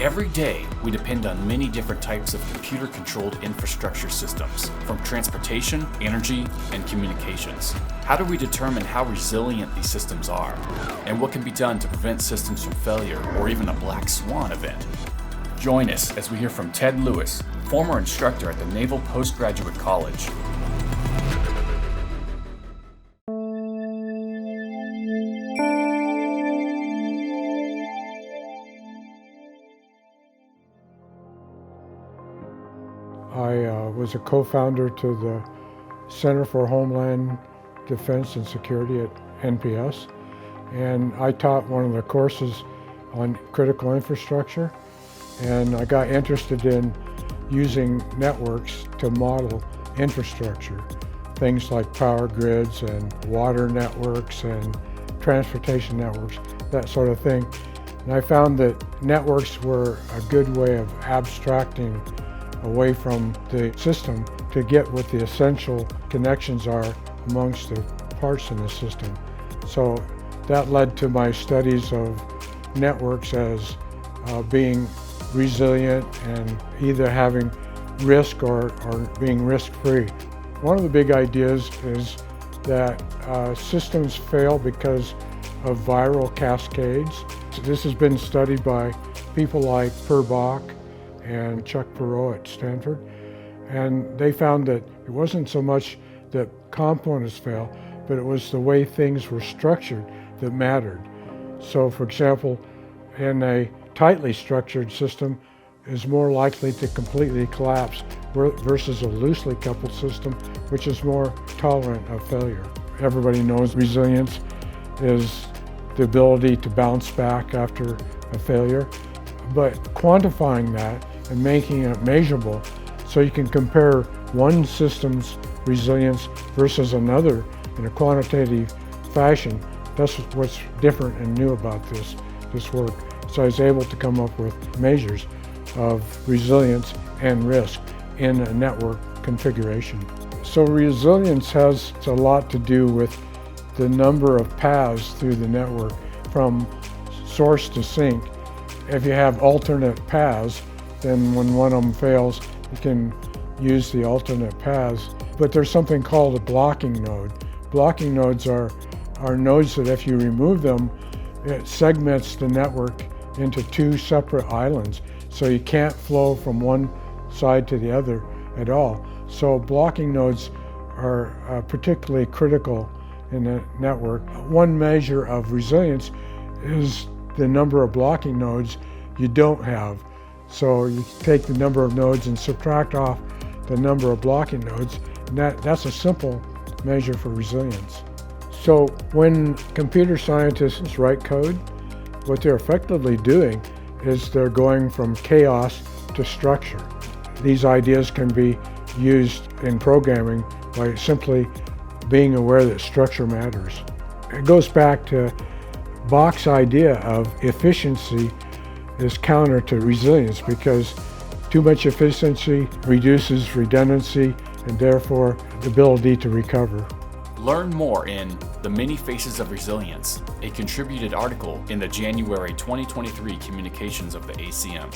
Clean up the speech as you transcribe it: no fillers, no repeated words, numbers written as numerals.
Every day, we depend on many different types of computer-controlled infrastructure systems, from transportation, energy, and communications. How do we determine how resilient these systems are? And what can be done to prevent systems from failure or even a black swan event? Join us as we hear from Ted Lewis, former instructor at the Naval Postgraduate College. I was a co-founder to the Center for Homeland Defense and Security at NPS, and I taught one of the courses on critical infrastructure, and I got interested in using networks to model infrastructure, things like power grids and water networks and transportation networks, that sort of thing. And I found that networks were a good way of abstracting away from the system to get what the essential connections are amongst the parts in the system. So that led to my studies of networks as being resilient and either having risk or being risk-free. One of the big ideas is that systems fail because of viral cascades. This has been studied by people like Bach and Chuck Perot at Stanford, and they found that it wasn't so much that components fail, but it was the way things were structured that mattered. So, for example, in a tightly structured system is more likely to completely collapse versus a loosely coupled system, which is more tolerant of failure. Everybody knows resilience is the ability to bounce back after a failure, but quantifying that and making it measurable so you can compare one system's resilience versus another in a quantitative fashion. That's what's different and new about this work. So I was able to come up with measures of resilience and risk in a network configuration. So resilience has a lot to do with the number of paths through the network from source to sink. If you have alternate paths, then when one of them fails, you can use the alternate paths. But there's something called a blocking node. Blocking nodes are nodes that if you remove them, it segments the network into two separate islands. So you can't flow from one side to the other at all. So blocking nodes are particularly critical in the network. One measure of resilience is the number of blocking nodes you don't have. So you take the number of nodes and subtract off the number of blocking nodes, and that's a simple measure for resilience. So when computer scientists write code, what they're effectively doing is they're going from chaos to structure. These ideas can be used in programming by simply being aware that structure matters. It goes back to Bach's idea of efficiency is counter to resilience, because too much efficiency reduces redundancy and therefore the ability to recover. Learn more in The Many Faces of Resilience, a contributed article in the January 2023 communications of the ACM.